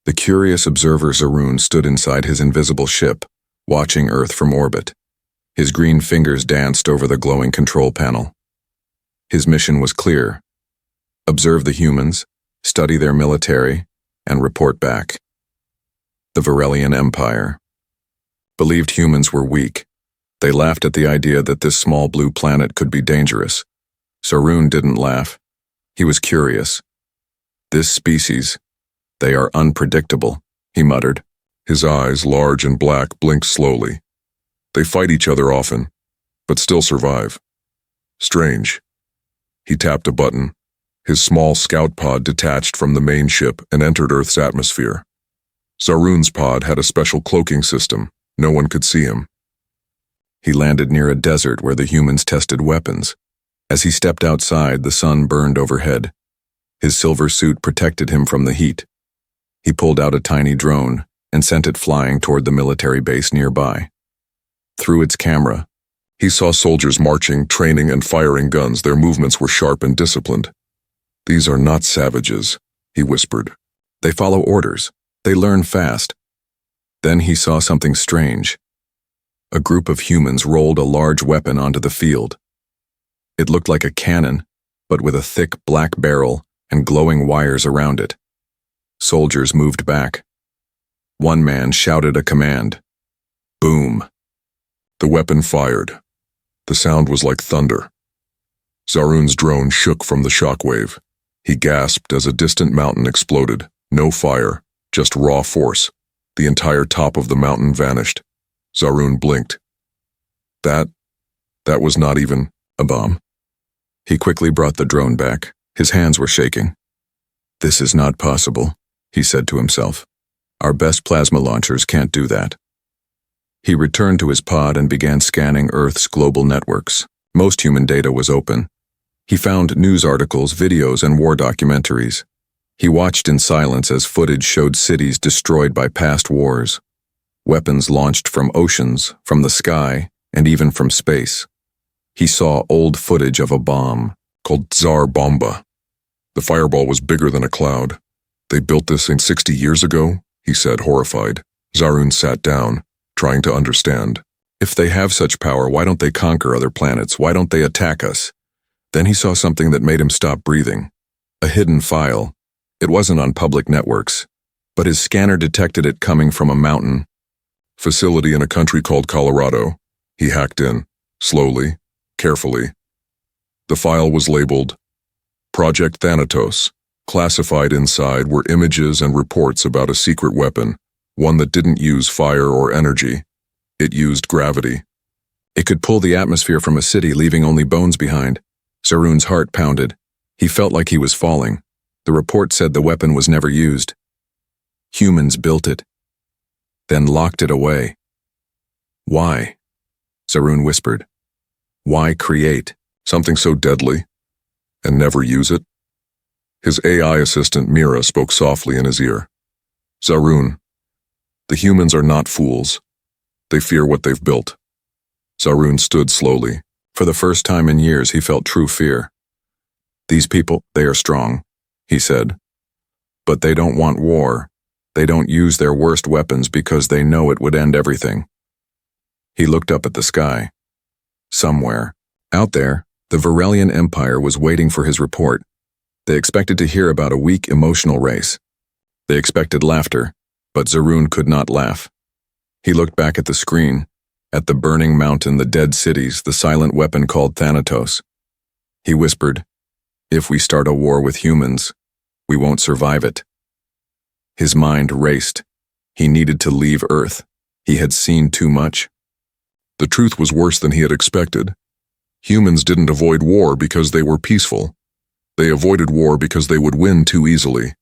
The curious observer Zaroon stood inside his invisible ship, watching Earth from orbit. His green fingers danced over the glowing control panel. His mission was clear: observe the humans, study their military, and report back. The Varelian Empire believed humans were weak. They laughed at the idea that this small blue planet could be dangerous. Zaroon didn't laugh. He was curious. This species, they are unpredictable, he muttered. His eyes, large and black, blinked slowly. They fight each other often, but still survive. Strange. He tapped a button. His small scout pod detached from the main ship and entered Earth's atmosphere. Zaroon's pod had a special cloaking system. No one could see him. He landed near a desert where the humans tested weapons. As he stepped outside, the sun burned overhead. His silver suit protected him from the heat. He pulled out a tiny drone and sent it flying toward the military base nearby. Through its camera, he saw soldiers marching, training, and firing guns. Their movements were sharp and disciplined. These are not savages, he whispered. They follow orders. They learn fast. Then he saw something strange. A group of humans rolled a large weapon onto the field. It looked like a cannon, but with a thick black barrel and glowing wires around it. Soldiers moved back. One man shouted a command. Boom. The weapon fired. The sound was like thunder. Zaroon's drone shook from the shockwave. He gasped as a distant mountain exploded. No fire, just raw force. The entire top of the mountain vanished. Zaroon blinked. That was not even a bomb. He quickly brought the drone back. His hands were shaking. This is not possible, he said to himself. Our best plasma launchers can't do that. He returned to his pod and began scanning Earth's global networks. Most human data was open. He found news articles, videos, and war documentaries. He watched in silence as footage showed cities destroyed by past wars. Weapons launched from oceans, from the sky, and even from space. He saw old footage of a bomb called Tsar Bomba. The fireball was bigger than a cloud. They built this 60 years ago, he said, horrified. Zaroon sat down, trying to understand. If they have such power, why don't they conquer other planets? Why don't they attack us? Then he saw something that made him stop breathing. A hidden file. It wasn't on public networks, but his scanner detected it coming from a mountain facility in a country called Colorado. He hacked in, slowly, carefully. The file was labeled Project Thanatos. Classified inside were images and reports about a secret weapon, one that didn't use fire or energy. It used gravity. It could pull the atmosphere from a city, leaving only bones behind. Zaroon's heart pounded. He felt like he was falling. The report said the weapon was never used. Humans built it, then locked it away. Why? Zaroon whispered. Why create something so deadly and never use it? His AI assistant Mira spoke softly in his ear. Zaroon, the humans are not fools. They fear what they've built. Zaroon stood slowly. For the first time in years, he felt true fear. These people, they are strong, he said. But they don't want war. They don't use their worst weapons because they know it would end everything. He looked up at the sky. Somewhere, out there, the Varelian Empire was waiting for his report. They expected to hear about a weak emotional race. They expected laughter, but Zaroon could not laugh. He looked back at the screen, at the burning mountain, the dead cities, the silent weapon called Thanatos. He whispered, if we start a war with humans, we won't survive it. His mind raced. He needed to leave Earth. He had seen too much. The truth was worse than he had expected. Humans didn't avoid war because they were peaceful. They avoided war because they would win too easily.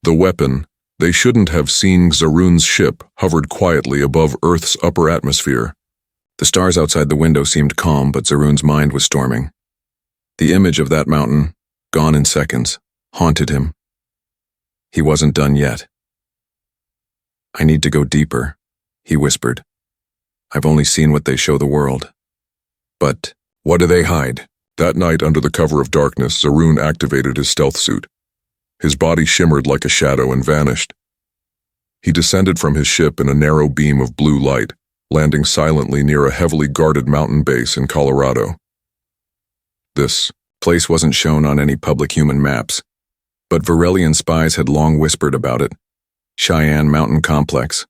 The weapon, they shouldn't have seen. Zaroon's ship hovered quietly above Earth's upper atmosphere. The stars outside the window seemed calm, but Zaroon's mind was storming. The image of that mountain, gone in seconds, haunted him. He wasn't done yet. I need to go deeper, he whispered. I've only seen what they show the world. But what do they hide? That night, under the cover of darkness, Zaroon activated his stealth suit. His body shimmered like a shadow and vanished. He descended from his ship in a narrow beam of blue light, landing silently near a heavily guarded mountain base in Colorado. This place wasn't shown on any public human maps, but Varelian spies had long whispered about it. Cheyenne Mountain Complex.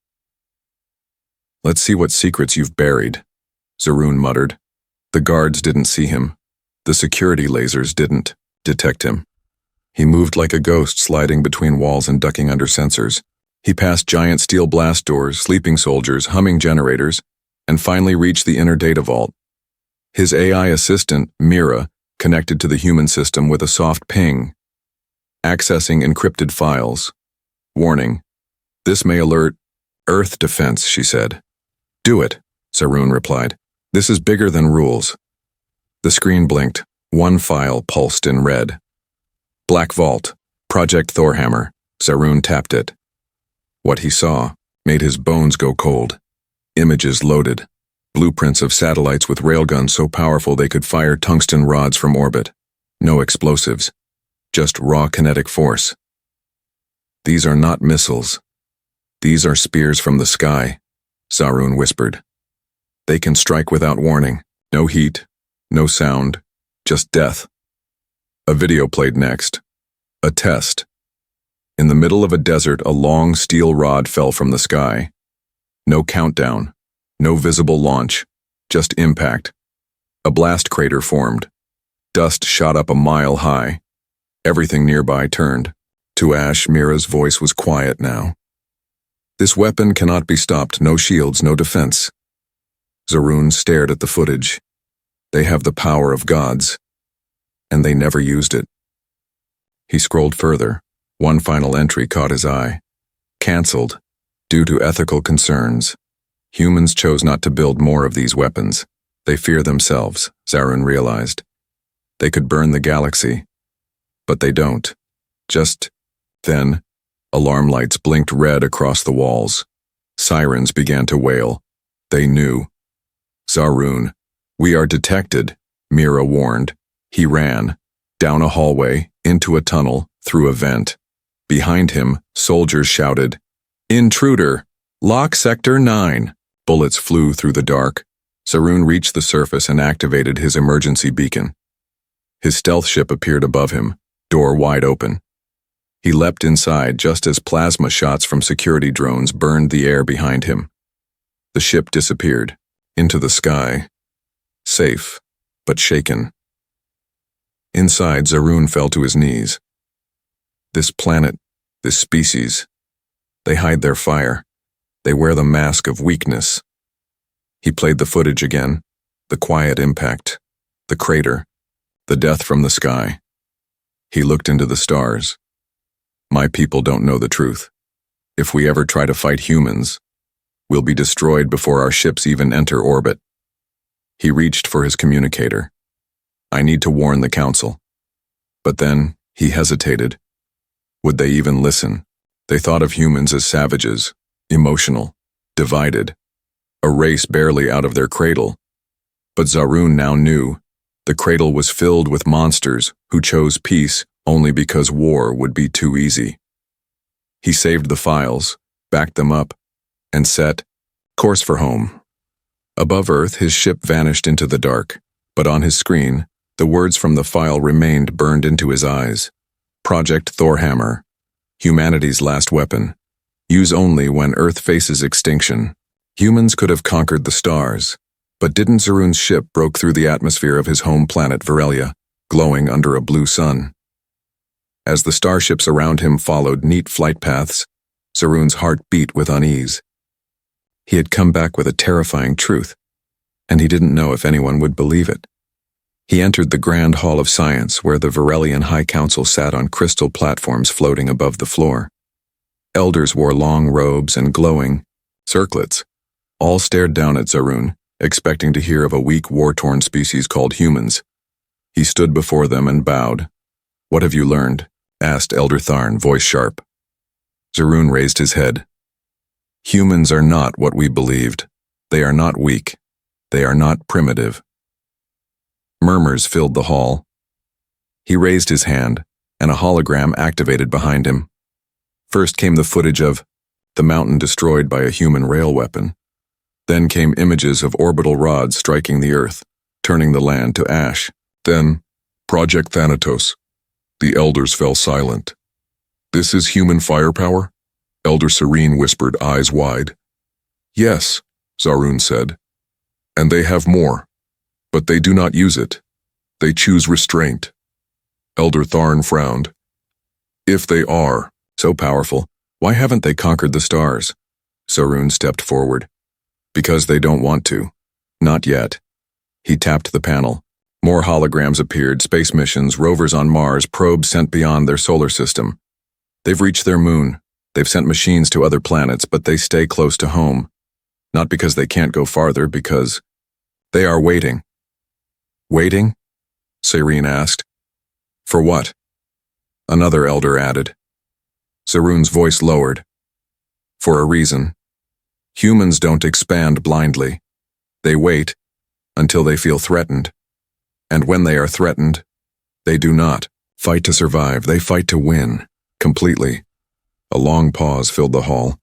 "Let's see what secrets you've buried," Zaroon muttered. The guards didn't see him. The security lasers didn't detect him. He moved like a ghost, sliding between walls and ducking under sensors. He passed giant steel blast doors, sleeping soldiers, humming generators, and finally reached the inner data vault. His AI assistant, Mira, connected to the human system with a soft ping. Accessing encrypted files. "Warning. This may alert Earth defense," she said. "Do it," Zaroon replied. "This is bigger than rules." The screen blinked. One file pulsed in red. "Black Vault, Project Thorhammer." Zaroon tapped it. What he saw made his bones go cold. Images loaded. Blueprints of satellites with railguns so powerful they could fire tungsten rods from orbit. No explosives. Just raw kinetic force. "These are not missiles. These are spears from the sky," Zaroon whispered. "They can strike without warning. No heat, no sound, just death." A video played next. A test. In the middle of a desert, a long steel rod fell from the sky. No countdown, no visible launch, just impact. A blast crater formed. Dust shot up a mile high. Everything nearby turned. To ash, Mira's voice was quiet now. "This weapon cannot be stopped, no shields, no defense." Zaroon stared at the footage. They have the power of gods, and they never used it. He scrolled further. One final entry caught his eye. "Cancelled, due to ethical concerns. Humans chose not to build more of these weapons. They fear themselves," Zaroon realized. They could burn the galaxy, but they don't. Just then, alarm lights blinked red across the walls. Sirens began to wail. They knew. "Zaroon, we are detected," Mira warned. He ran. Down a hallway, into a tunnel, through a vent. Behind him, soldiers shouted, "Intruder! Lock Sector 9!" Bullets flew through the dark. Zaroon reached the surface and activated his emergency beacon. His stealth ship appeared above him, door wide open. He leapt inside just as plasma shots from security drones burned the air behind him. The ship disappeared, into the sky. Safe, but shaken. Inside, Zaroon fell to his knees. This planet, this species, they hide their fire. They wear the mask of weakness. He played the footage again, the quiet impact, the crater, the death from the sky. He looked into the stars. "My people don't know the truth. If we ever try to fight humans, we'll be destroyed before our ships even enter orbit." He reached for his communicator. "I need to warn the council." But then, he hesitated. Would they even listen? They thought of humans as savages, emotional, divided, a race barely out of their cradle. But Zaroon now knew the cradle was filled with monsters who chose peace only because war would be too easy. He saved the files, backed them up, and set course for home. Above Earth, his ship vanished into the dark, but on his screen, the words from the file remained burned into his eyes. Project Thorhammer, humanity's last weapon. Use only when Earth faces extinction. Humans could have conquered the stars, but didn't. Zaroon's ship broke through the atmosphere of his home planet Varelia, glowing under a blue sun. As the starships around him followed neat flight paths, Zaroon's heart beat with unease. He had come back with a terrifying truth, and he didn't know if anyone would believe it. He entered the Grand Hall of Science, where the Varelian High Council sat on crystal platforms floating above the floor. Elders wore long robes and glowing circlets. All stared down at Zaroon, expecting to hear of a weak, war-torn species called humans. He stood before them and bowed. "What have you learned?" asked Elder Tharn, voice sharp. Zaroon raised his head. "Humans are not what we believed. They are not weak. They are not primitive." Murmurs filled the hall. He raised his hand, and a hologram activated behind him. First came the footage of the mountain destroyed by a human rail weapon. Then came images of orbital rods striking the earth, turning the land to ash. Then, Project Thanatos. The elders fell silent. This is human firepower? Elder Serene whispered, eyes wide. Yes, Zaroon said. And they have more. But they do not use it. They choose restraint. Elder Tharn frowned. If they are so powerful, why haven't they conquered the stars? Zaroon stepped forward. Because they don't want to. Not yet. He tapped the panel. More holograms appeared, space missions, rovers on Mars, probes sent beyond their solar system. They've reached their moon. They've sent machines to other planets, but they stay close to home. Not because they can't go farther, because they are waiting. Waiting? Serene asked. For what? Another elder added. Zaroon's voice lowered. For a reason. Humans don't expand blindly. They wait until they feel threatened. And when they are threatened, they do not fight to survive, they fight to win, completely. A long pause filled the hall.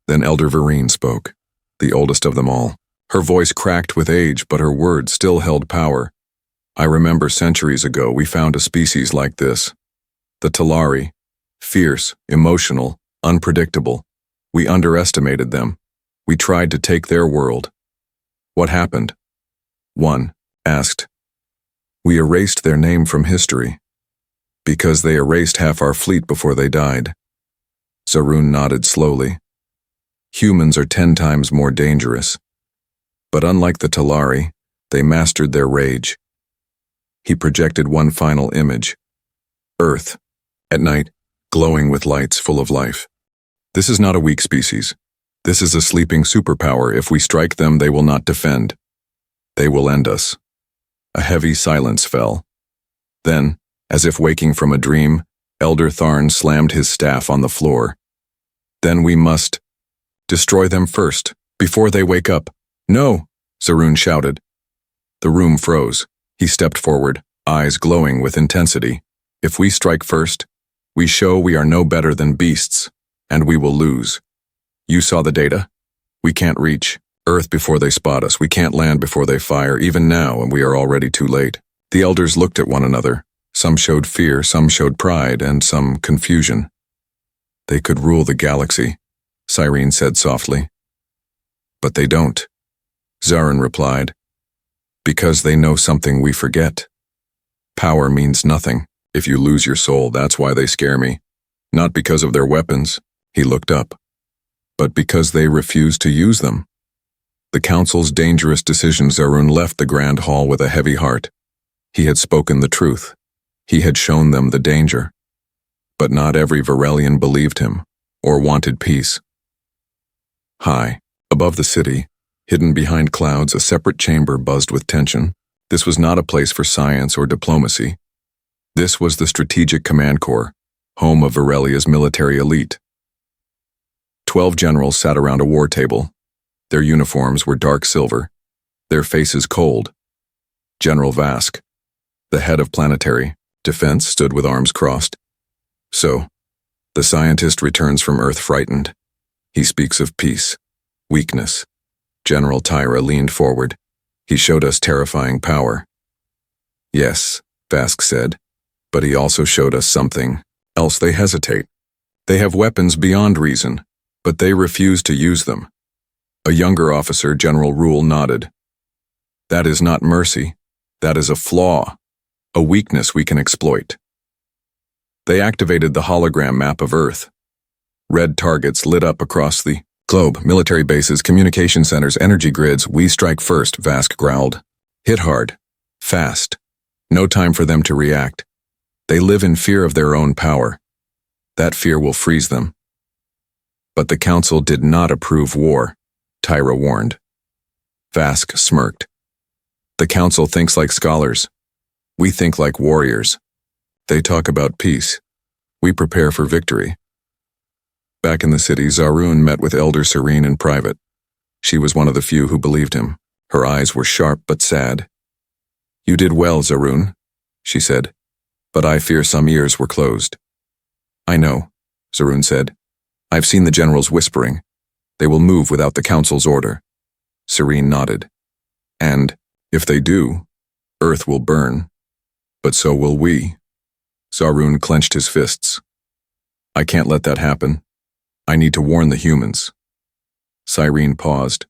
Then Elder Vereen spoke, the oldest of them all. Her voice cracked with age, but her words still held power. I remember centuries ago we found a species like this. The Talari. Fierce, emotional, unpredictable. We underestimated them. We tried to take their world. What happened? One asked. We erased their name from history. Because they erased half our fleet before they died. Zaroon nodded slowly. Humans are 10 times more dangerous. But unlike the Talari, they mastered their rage. He projected one final image. Earth, at night, glowing with lights full of life. This is not a weak species. This is a sleeping superpower. If we strike them, they will not defend. They will end us. A heavy silence fell. Then, as if waking from a dream, Elder Tharn slammed his staff on the floor. Then we must destroy them first, before they wake up. No, Zaroon shouted. The room froze. He stepped forward, eyes glowing with intensity. If we strike first, we show we are no better than beasts, and we will lose. You saw the data? We can't reach Earth before they spot us. We can't land before they fire, even now, and we are already too late. The elders looked at one another. Some showed fear, some showed pride, and some confusion. They could rule the galaxy, Cyrene said softly. But they don't, Zarin replied. Because they know something we forget. Power means nothing. If you lose your soul, that's why they scare me. Not because of their weapons, he looked up, but because they refuse to use them. The Council's dangerous decision. Zaroon left the Grand Hall with a heavy heart. He had spoken the truth. He had shown them the danger. But not every Varelian believed him, or wanted peace. High, above the city, hidden behind clouds, a separate chamber buzzed with tension. This was not a place for science or diplomacy. This was the Strategic Command Corps, home of Varelia's military elite. 12 generals sat around a war table. Their uniforms were dark silver, their faces cold. General Vask, the head of planetary defense, stood with arms crossed. So, the scientist returns from Earth frightened. He speaks of peace, weakness. General Tyra leaned forward. He showed us terrifying power. Yes, Vask said, but he also showed us something else. They hesitate. They have weapons beyond reason, but they refuse to use them. A younger officer, General Rule, nodded. That is not mercy. That is a flaw, a weakness we can exploit. They activated the hologram map of Earth. Red targets lit up across the globe, military bases, communication centers, energy grids. We strike first, Vask growled. Hit hard, fast. No time for them to react. They live in fear of their own power. That fear will freeze them. But the Council did not approve war, Tyra warned. Vask smirked. The Council thinks like scholars. We think like warriors. They talk about peace. We prepare for victory. Back in the city, Zaroon met with Elder Serene in private. She was one of the few who believed him. Her eyes were sharp but sad. You did well, Zaroon, she said, but I fear some ears were closed. I know, Zaroon said, I've seen the generals whispering. They will move without the council's order. Serene nodded. And, if they do, Earth will burn. But so will we. Zaroon clenched his fists. I can't let that happen. I need to warn the humans. Cyrene paused.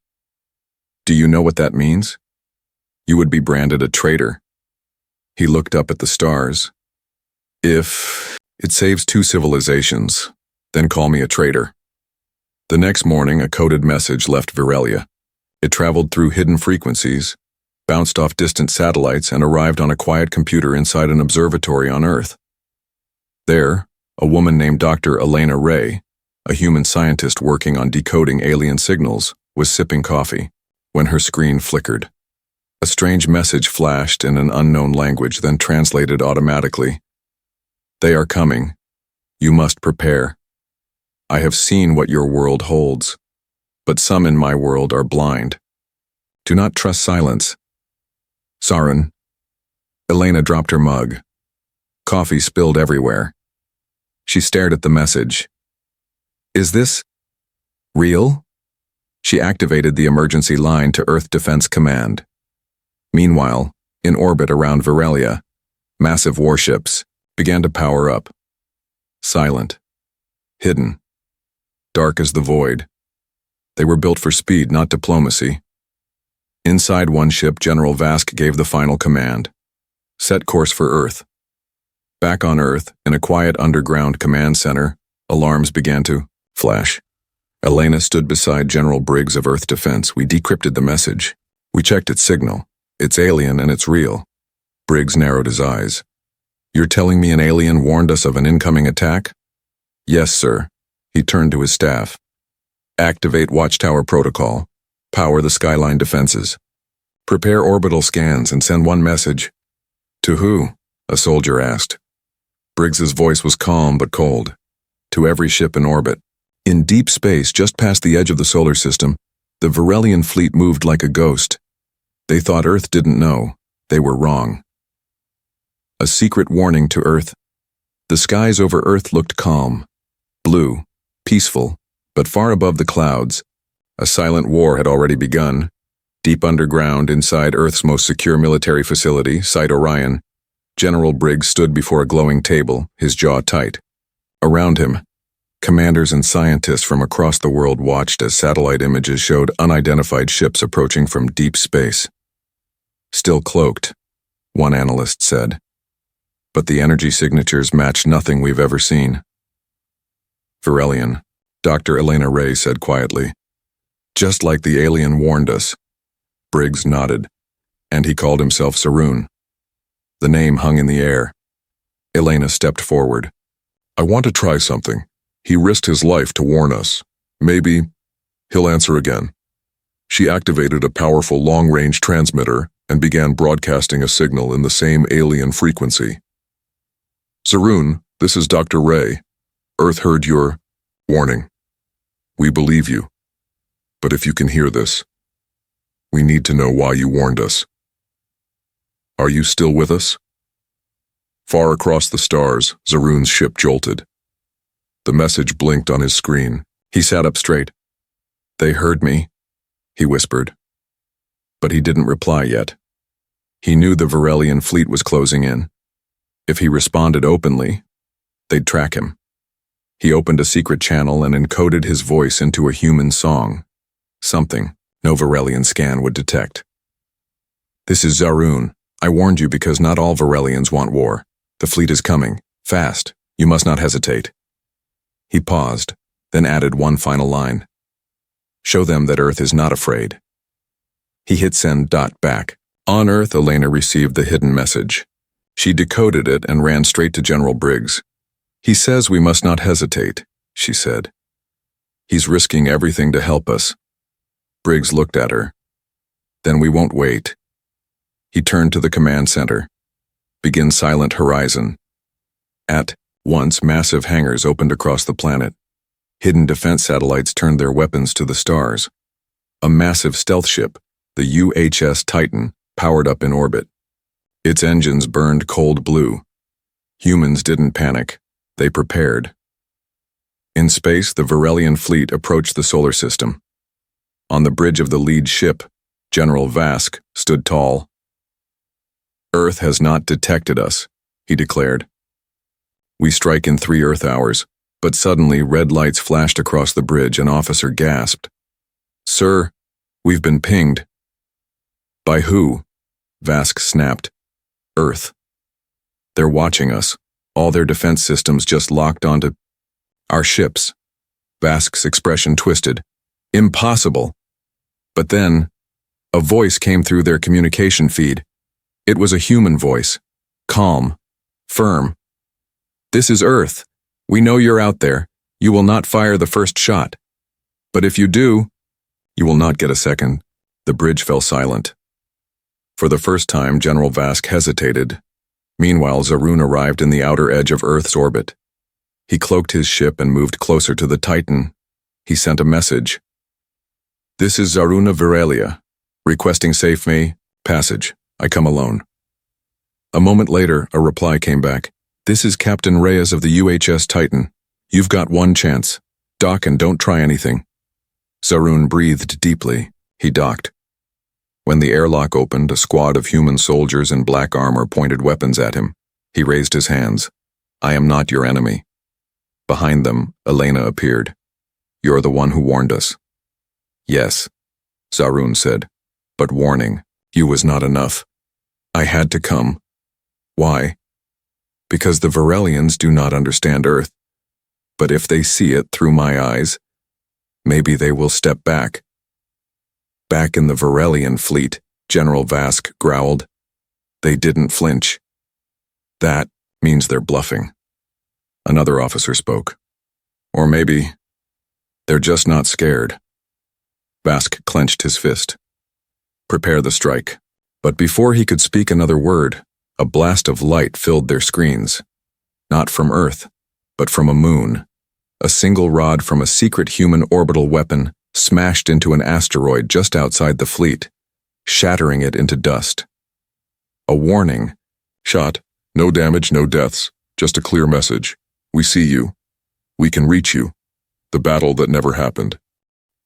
Do you know what that means? You would be branded a traitor. He looked up at the stars. If it saves 2 civilizations, then call me a traitor. The next morning, a coded message left Virelia. It traveled through hidden frequencies, bounced off distant satellites, and arrived on a quiet computer inside an observatory on Earth. There, a woman named Dr. Elena Ray, a human scientist working on decoding alien signals, was sipping coffee when her screen flickered. A strange message flashed in an unknown language, then translated automatically. They are coming. You must prepare. I have seen what your world holds, but some in my world are blind. Do not trust silence. Sarun. Elena dropped her mug. Coffee spilled everywhere. She stared at the message. Is this real? She activated the emergency line to Earth Defense Command. Meanwhile, in orbit around Virelia, massive warships began to power up. Silent. Hidden. Dark as the void. They were built for speed, not diplomacy. Inside one ship, General Vask gave the final command. Set course for Earth. Back on Earth, in a quiet underground command center, alarms began to flash. Elena stood beside General Briggs of Earth Defense. We decrypted the message. We checked its signal. It's alien and it's real. Briggs narrowed his eyes. You're telling me an alien warned us of an incoming attack? Yes, sir. He turned to his staff. Activate Watchtower Protocol. Power the Skyline defenses. Prepare orbital scans and send one message. To who? A soldier asked. Briggs's voice was calm but cold. To every ship in orbit. In deep space, just past the edge of the solar system, the Virelian fleet moved like a ghost. They thought Earth didn't know. They were wrong. A secret warning to Earth. The skies over Earth looked calm, blue, peaceful, but far above the clouds, a silent war had already begun. Deep underground, inside Earth's most secure military facility, Site Orion, General Briggs stood before a glowing table, his jaw tight. Around him, commanders and scientists from across the world watched as satellite images showed unidentified ships approaching from deep space. Still cloaked, one analyst said. But the energy signatures matched nothing we've ever seen. Virelian, Dr. Elena Ray said quietly. Just like the alien warned us. Briggs nodded, and he called himself Zaroon. The name hung in the air. Elena stepped forward. I want to try something. He risked his life to warn us. Maybe he'll answer again. She activated a powerful long-range transmitter and began broadcasting a signal in the same alien frequency. Zaroon, this is Dr. Ray. Earth heard your warning. We believe you. But if you can hear this, we need to know why you warned us. Are you still with us? Far across the stars, Zaroon's ship jolted. The message blinked on his screen. He sat up straight. They heard me, he whispered. But he didn't reply yet. He knew the Virelian fleet was closing in. If he responded openly, they'd track him. He opened a secret channel and encoded his voice into a human song. Something no Virelian scan would detect. This is Zaroon. I warned you because not all Virelians want war. The fleet is coming. Fast. You must not hesitate. He paused, then added one final line. Show them that Earth is not afraid. He hit send. Back. On Earth, Elena received the hidden message. She decoded it and ran straight to General Briggs. He says we must not hesitate, she said. He's risking everything to help us. Briggs looked at her. Then we won't wait. He turned to the command center. Begin silent horizon. At once, massive hangars opened across the planet. Hidden defense satellites turned their weapons to the stars. A massive stealth ship, the UHS Titan, powered up in orbit. Its engines burned cold blue. Humans didn't panic. They prepared. In space, the Varelian fleet approached the solar system. On the bridge of the lead ship, General Vask stood tall. "Earth has not detected us," he declared. "We strike in 3 Earth hours," but suddenly red lights flashed across the bridge. An officer gasped. "Sir, we've been pinged." "By who?" Vask snapped. "Earth. They're watching us. All their defense systems just locked onto our ships." Vask's expression twisted. "Impossible." But then, a voice came through their communication feed. It was a human voice, calm, firm. "This is Earth. We know you're out there. You will not fire the first shot. But if you do, you will not get a second." The bridge fell silent. For the first time, General Vask hesitated. Meanwhile, Zaroon arrived in the outer edge of Earth's orbit. He cloaked his ship and moved closer to the Titan. He sent a message. "This is Zaroon of Varelia, requesting safe passage. I come alone." A moment later, a reply came back. "This is Captain Reyes of the UHS Titan. You've got one chance. Dock and don't try anything." Zaroon breathed deeply. He docked. When the airlock opened, a squad of human soldiers in black armor pointed weapons at him. He raised his hands. "I am not your enemy." Behind them, Elena appeared. "You're the one who warned us." "Yes," Zaroon said, "but warning you was not enough. I had to come." "Why?" "Because the Varelians do not understand Earth. But if they see it through my eyes, maybe they will step back." "Back in the Varelian fleet," General Vask growled. "They didn't flinch." "That means they're bluffing." Another officer spoke. "Or maybe they're just not scared." Vask clenched his fist. "Prepare the strike." But before he could speak another word, a blast of light filled their screens. Not from Earth, but from a moon. A single rod from a secret human orbital weapon smashed into an asteroid just outside the fleet, shattering it into dust. A warning. "Shot. No damage, no deaths. Just a clear message. We see you. We can reach you. The battle that never happened."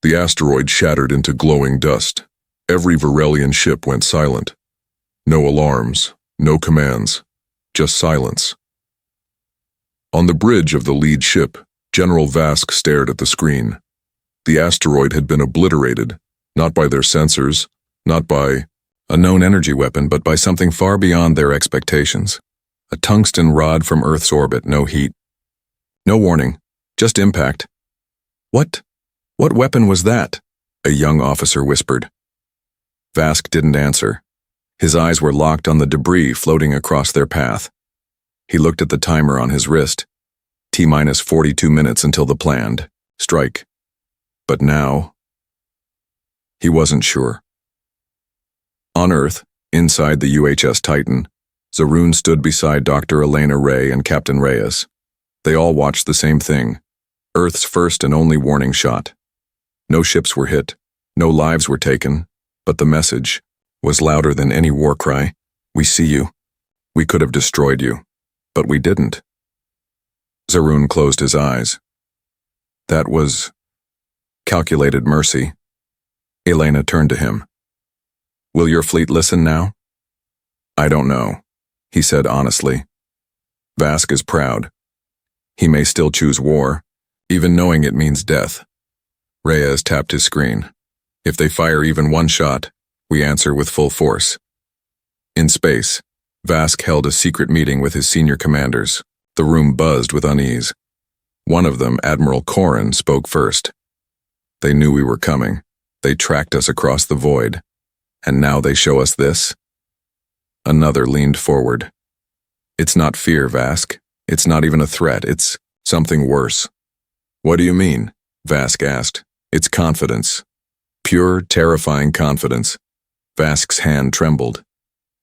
The asteroid shattered into glowing dust. Every Varelian ship went silent. No alarms, no commands, just silence. On the bridge of the lead ship, General Vask stared at the screen. The asteroid had been obliterated, not by their sensors, not by a known energy weapon, but by something far beyond their expectations. A tungsten rod from Earth's orbit, no heat. No warning, just impact. What weapon was that?" a young officer whispered. Vask didn't answer. His eyes were locked on the debris floating across their path. He looked at the timer on his wrist. T-minus 42 minutes until the planned strike. But now, he wasn't sure. On Earth, inside the UHS Titan, Zaroon stood beside Dr. Elena Ray and Captain Reyes. They all watched the same thing. Earth's first and only warning shot. No ships were hit, no lives were taken, but the message was louder than any war cry. "We see you. We could have destroyed you, but we didn't." Zaroon closed his eyes. "That was calculated mercy." Elena turned to him. "Will your fleet listen now?" "I don't know," he said honestly. Vask is proud. He may still choose war, even knowing it means death. Reyes tapped his screen. "If they fire even one shot, we answer with full force." In space, Vask held a secret meeting with his senior commanders. The room buzzed with unease. One of them, Admiral Corrin, spoke first. "They knew we were coming. They tracked us across the void. And now they show us this?" Another leaned forward. "It's not fear, Vask. It's not even a threat. It's something worse." "What do you mean?" Vask asked. "It's confidence. Pure, terrifying confidence." Vask's hand trembled.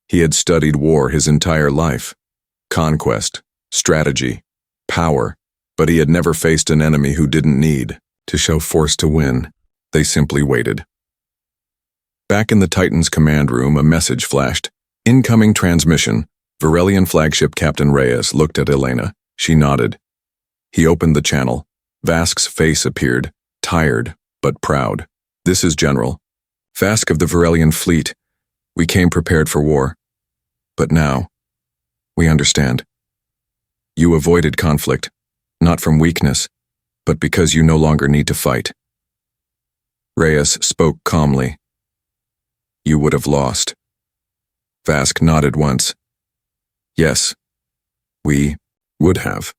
He had studied war his entire life. Conquest, strategy, power, but he had never faced an enemy who didn't need to show force to win. They simply waited. Back in the Titan's command room, a message flashed. "Incoming transmission." Varelian flagship Captain Reyes looked at Elena. She nodded. He opened the channel. Vask's face appeared, tired, but proud. "This is General Vask of the Varelian fleet. We came prepared for war. But now, we understand. You avoided conflict, not from weakness, but because you no longer need to fight." Reyes spoke calmly. "You would have lost." Vask nodded once. "Yes, we would have."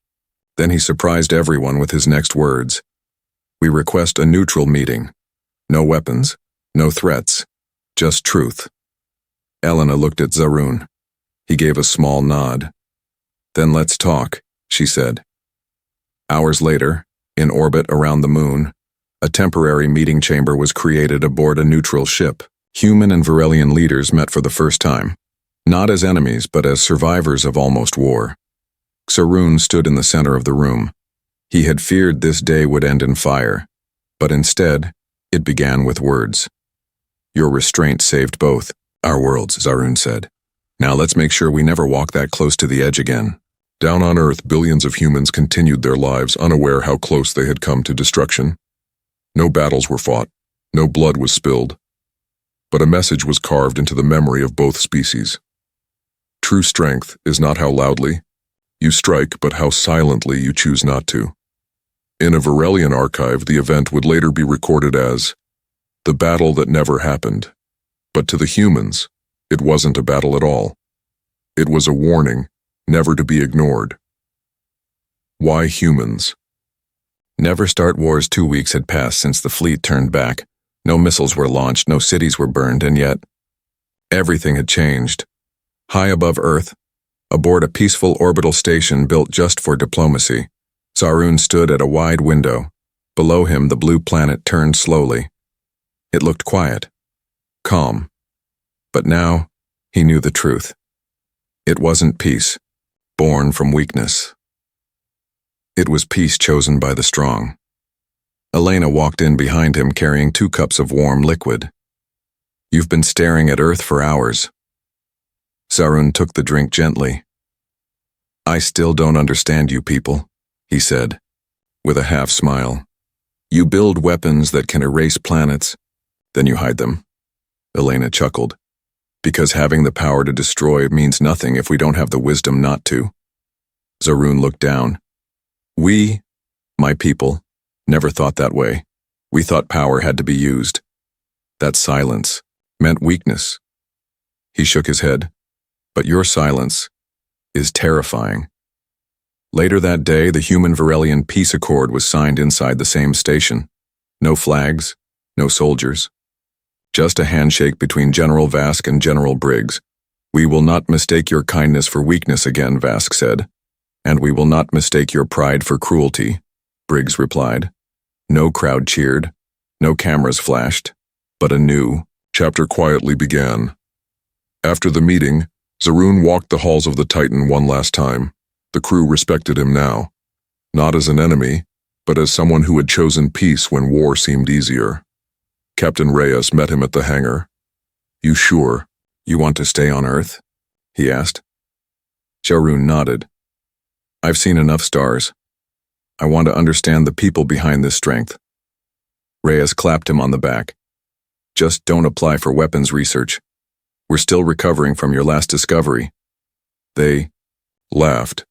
Then he surprised everyone with his next words. "We request a neutral meeting. No weapons, no threats, just truth." Elena looked at Zaroon. He gave a small nod. "Then let's talk," she said. Hours later, in orbit around the moon, a temporary meeting chamber was created aboard a neutral ship. Human and Varelian leaders met for the first time, not as enemies but as survivors of almost war. Zaroon stood in the center of the room. He had feared this day would end in fire, but instead, it began with words. "Your restraint saved both our worlds," Zaroon said. "Now let's make sure we never walk that close to the edge again." Down on Earth, billions of humans continued their lives unaware how close they had come to destruction. No battles were fought, no blood was spilled, but a message was carved into the memory of both species. True strength is not how loudly you strike, but how silently you choose not to. In a Varelian archive, the event would later be recorded as the battle that never happened. But to the humans, it wasn't a battle at all. It was a warning, never to be ignored. Why humans? Never start wars. 2 weeks had passed since the fleet turned back. No missiles were launched, no cities were burned, and yet everything had changed. High above Earth, aboard a peaceful orbital station built just for diplomacy, Zaroon stood at a wide window. Below him, the blue planet turned slowly. It looked quiet, calm. But now, he knew the truth. It wasn't peace, born from weakness. It was peace chosen by the strong. Elena walked in behind him carrying 2 cups of warm liquid. "You've been staring at Earth for hours." Zaroon took the drink gently. "I still don't understand you people," he said, with a half smile. "You build weapons that can erase planets, then you hide them." Elena chuckled. "Because having the power to destroy means nothing if we don't have the wisdom not to." Zaroon looked down. "We, my people, never thought that way. We thought power had to be used. That silence meant weakness." He shook his head. "But your silence is terrifying." Later that day, the human-Varelian peace accord was signed inside the same station. No flags, no soldiers. Just a handshake between General Vask and General Briggs. "We will not mistake your kindness for weakness again," Vask said. "And we will not mistake your pride for cruelty," Briggs replied. No crowd cheered, no cameras flashed, but a new chapter quietly began. After the meeting, Zaroon walked the halls of the Titan one last time. The crew respected him now, not as an enemy, but as someone who had chosen peace when war seemed easier. Captain Reyes met him at the hangar. "You sure you want to stay on Earth?" he asked. Zaroon nodded. "I've seen enough stars. I want to understand the people behind this strength." Reyes clapped him on the back. "Just don't apply for weapons research. We're still recovering from your last discovery." They laughed.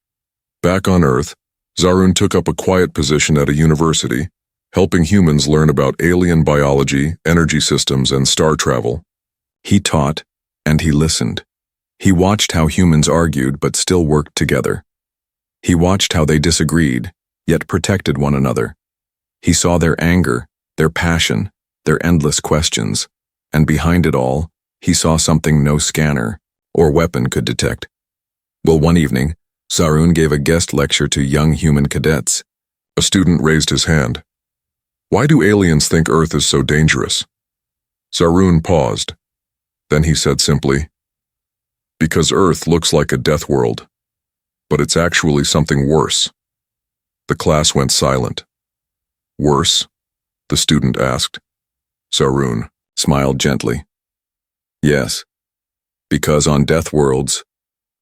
Back on Earth, Zaroon took up a quiet position at a university, helping humans learn about alien biology, energy systems, and star travel. He taught, and he listened. He watched how humans argued but still worked together. He watched how they disagreed, yet protected one another. He saw their anger, their passion, their endless questions, and behind it all, he saw something no scanner or weapon could detect. Well, one evening, Zaroon gave a guest lecture to young human cadets. A student raised his hand. "Why do aliens think Earth is so dangerous?" Zaroon paused. Then he said simply, "Because Earth looks like a death world, but it's actually something worse." The class went silent. "Worse?" the student asked. Zaroon smiled gently. "Yes, because on death worlds,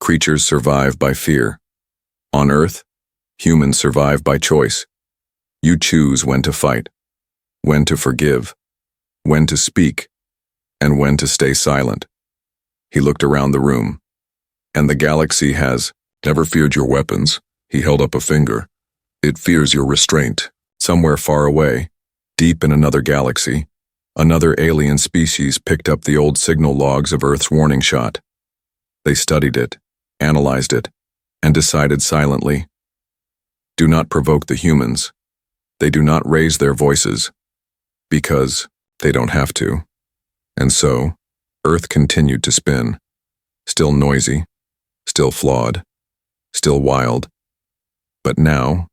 creatures survive by fear. On Earth, humans survive by choice. You choose when to fight, when to forgive, when to speak, and when to stay silent. He looked around the room. And the galaxy has Never feared your weapons. He held up a finger. It fears your restraint. somewhere far away, deep in another galaxy, another alien species picked up the old signal logs of Earth's warning shot. They studied it, analyzed it, and decided silently. Do not provoke the humans. They do not raise their voices, because they don't have to. And so, Earth continued to spin, still noisy, still flawed, still wild, but now,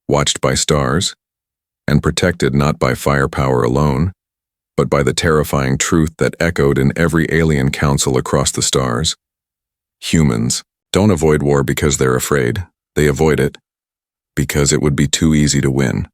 watched by stars, and protected not by firepower alone, but by the terrifying truth that echoed in every alien council across the stars. Humans don't avoid war because they're afraid. They avoid it because it would be too easy to win.